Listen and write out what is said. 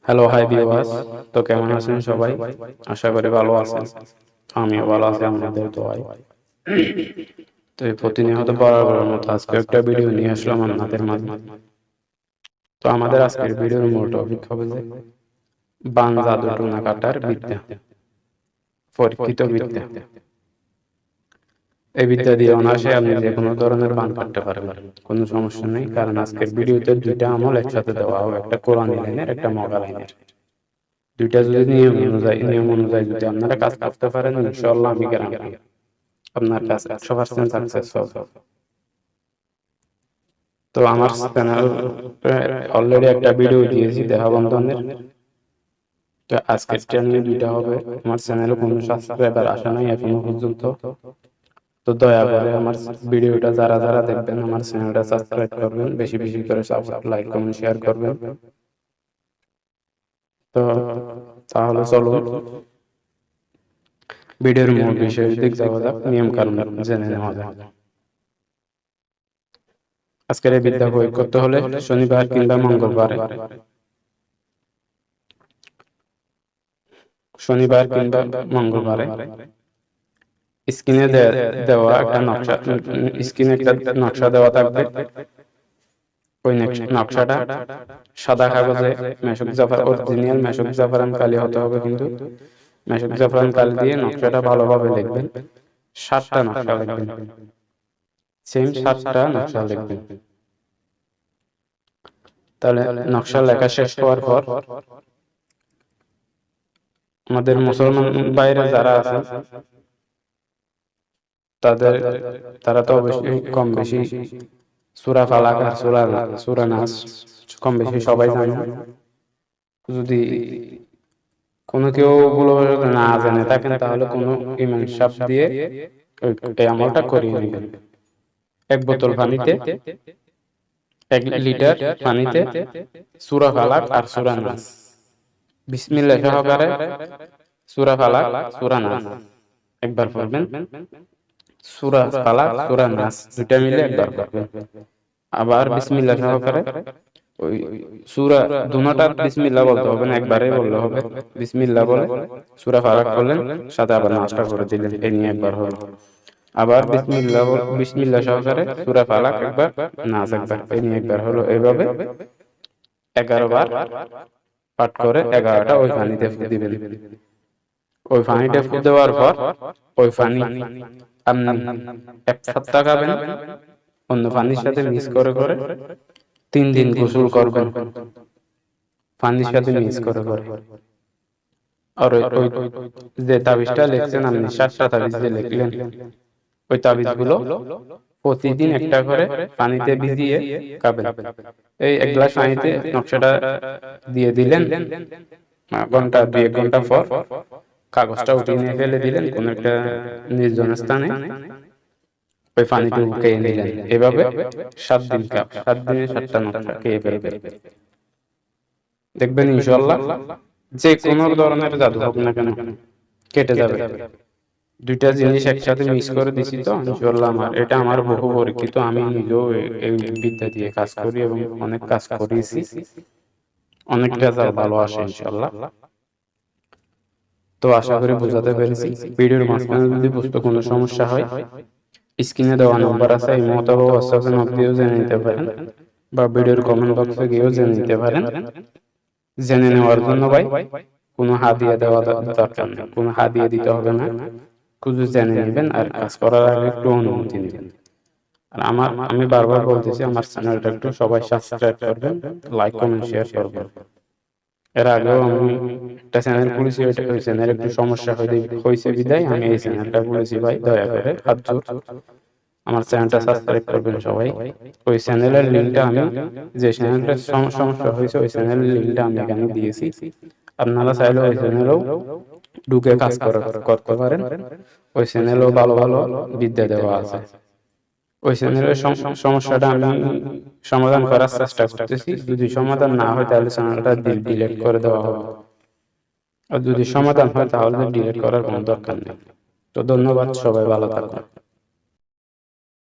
Hello, hi viewers. তো কেমন আছেন সবাই? আশা করি ভালো আছেন। আমিও ভালো আছি আপনাদের দোয়ায়। তো এই প্রতিনিয়ত বরাবরের মতো আজকে একটা ভিডিও নিয়ে আসলাম আপনাদের মাঝে। তো আমাদের আজকের ভিডিওর মূল টপিক হবে যে বান জাদু টোনা কাটার বিদ্যা, পরীক্ষিত বিদ্যা। এই বিদ্যা দিয়ে অনায়াসে আপনি যে কোনো ধরনের বান কাটতে পারবেন, কোনো সমস্যা নেই। কারণ আজকের ভিডিওতে দুইটা আমল একসাথে দেওয়া হবে, একটা কোরআনী লাইনের, একটা মগা লাইনের। দুইটা যদি নিয়ম অনুযায়ী যদি আপনারা কাজ করতে পারেন, ইনশাআল্লাহ আমি গ্যারান্টি আপনার কাছে 100% সাকসেস হবে। তো আমার চ্যানেল অলরেডি একটা ভিডিও দিয়েছি দেহা বন্ধনের। তো আজকের চ্যানেলে দুইটা হবে। আমার চ্যানেলে কোনো সাবস্ক্রাইবার আসে নাই এখনো পর্যন্ত। তো দয়া করে আমার ভিডিওটা যারা যারা দেখবেন আমার চ্যানেলটা সাবস্ক্রাইব করবেন, বেশি বেশি করে লাইক কমেন্ট শেয়ার করবেন। তো তাহলে চলুন ভিডিওর মূল বিষয়ের দিক যাওয়া যাক, নিয়ম কানুন জেনে নেওয়া যাক। আজকের এই বিদ্যা প্রয়োগ করতে হলে শনিবার কিংবা মঙ্গলবারে, স্ক্রিনে দেওয়া একটা নকশা, স্ক্রিনে একটা নকশা দেওয়া থাকবে। ওই নকশাটা সাদা কাগজে মেশক জাফর, অরিজিনাল মেশক জাফরান কালি হতে হবে, কিন্তু মেশক জাফরান কালি দিয়ে নকশাটা ভালোভাবে লিখবেন। 7টা নকশা লিখবেন, সেম 7টা নকশা লিখবেন। তাহলে নকশা লেখা শেষ হওয়ার পর আমাদের মুসলমান বাইরে যারা আছে তারা তো অবশ্যই কম বেশি সূরা ফালাক আর সূরা নাস কম বেশি সবাই জানে। যদি কোনো কেউ ভুলবশত না জেনে থাকেন তাহলে কোনো ইমাম সাহেব দিয়ে এই আমলটা করিয়ে নেবেন। 1 বোতল পানিতে, 1 লিটার পানিতে সূরা ফালাক আর সূরা নাস, বিসমিল্লাহ সহকারে সূরা ফালাক সূরা নাস একবার পড়বেন। সূরা ফালাক সূরা নাস দুইটা মিলে একবার পড়বেন। আবার বিসমিল্লাহ সহকারে ওই সূরা দুটোটা বিসমিল্লাহ বলতে হবে না, একবারে বললে হবে। বিসমিল্লাহ বলে সূরা ফালাক করলেন, সাথে আবার নাসটা করে দিলেন, এই নিয়ে একবার হলো। আবার বিসমিল্লাহ সহকারে সূরা ফালাক একবার, নাস একবার, এই নিয়ে একবার হলো। এইভাবে 11 বার পাঠ করে 11টা ওই পানিতে ফু দিবেন। ওই পানিটা ফু দেওয়ার পর ওই পানি আপনি 1 সপ্তাহ খাবেন, অন্য পানির সাথে মিক্স করে করে 3 দিন গোসল করবেন, পানির সাথে মিক্স করে করে। আর ওই যে তাবিজটা লিখছেন আপনি, 7টা তাবিজ যে লিখলেন, ওই তাবিজগুলো প্রতিদিন একটা করে পানিতে ভিজিয়ে খাবেন। এই 1 গ্লাস পানিতে নকশাটা দিয়ে দিলেন, ঘন্টা 2-1 ঘন্টা পর কাগজটা উঠিয়ে নিয়ে ফেলে দিলেন কোন একটা নির্জন স্থানে, ওই পানিতে খেয়ে নিলেন। এভাবে 7 দিন 7 দিনে 7টা নকশা খেয়ে ফেলবেন। দেখবেন ইনশাআল্লাহ যে কোনো ধরনের জাদু হোক না কেন কেটে যাবে। দুইটা জিনিস একসাথে মিক্স করে দিছি, তো ইনশাআল্লাহ এটা আমার বহু পরীক্ষিত। আমি নিজেও এই বিদ্যা দিয়ে কাজ করি এবং অনেক কাজ করেছি, অনেক রেজাল্ট ভালো আসে ইনশাআল্লাহ। তো আশা করি বোঝাতে পেরেছি। ভিডিওর মাঝখানে যদি বুঝতে কোনো সমস্যা হয়, স্ক্রিনে দেওয়া নাম্বার আছে, এই মতো হোয়াটসঅ্যাপে নক দিয়েও জেনে নিতে পারেন, বা ভিডিওর কমেন্ট বক্সে গিয়েও জেনে নিতে পারেন। জেনে নেওয়ার জন্য ভাই কোনো হাদিয়া দেওয়া দরকার নেই, কোনো হাদিয়া দিতে হবে না, শুধু জেনে নেবেন আর কাজ করার আগে একটু অনুমতি নেবেন। আর আমি বারবার বলতেছি, আমার চ্যানেলটা একটু সবাই সাবস্ক্রাইব করবেন, লাইক কমেন্ট শেয়ার করবেন। এর আগেও আমি একটা চ্যানেল খুলেছি, ওই চ্যানেলে একটু সমস্যা হয়েছে বিদায় আমি এই চ্যানেলটা খুলেছি। ভাই দয়া করে হাত জোর আমার চ্যানেলটা সাবস্ক্রাইব করবেন সবাই। ওই চ্যানেলের লিঙ্কটা আমি, যে চ্যানেলটা সমস্যা হয়েছে ওই চ্যানেলের লিঙ্কটা আমি এখানে দিয়েছি। আপনারা চাইলে ওই চ্যানেলেও ঢুকে কাজ করতে পারেন। ওই চ্যানেলেও ভালো ভালো বিদ্যা দেওয়া আছে। ওই চ্যানেলের সমস্যাটা আমি সমাধান করার চেষ্টা করতেছি। যদি সমাধান না হয় তাহলে চ্যানেলটা ডিলিট করে দেওয়া হবে, আর যদি সমাধান হয় তাহলে ডিলিট করার কোনো দরকার নেই। তো ধন্যবাদ, সবাই ভালো থাকুন।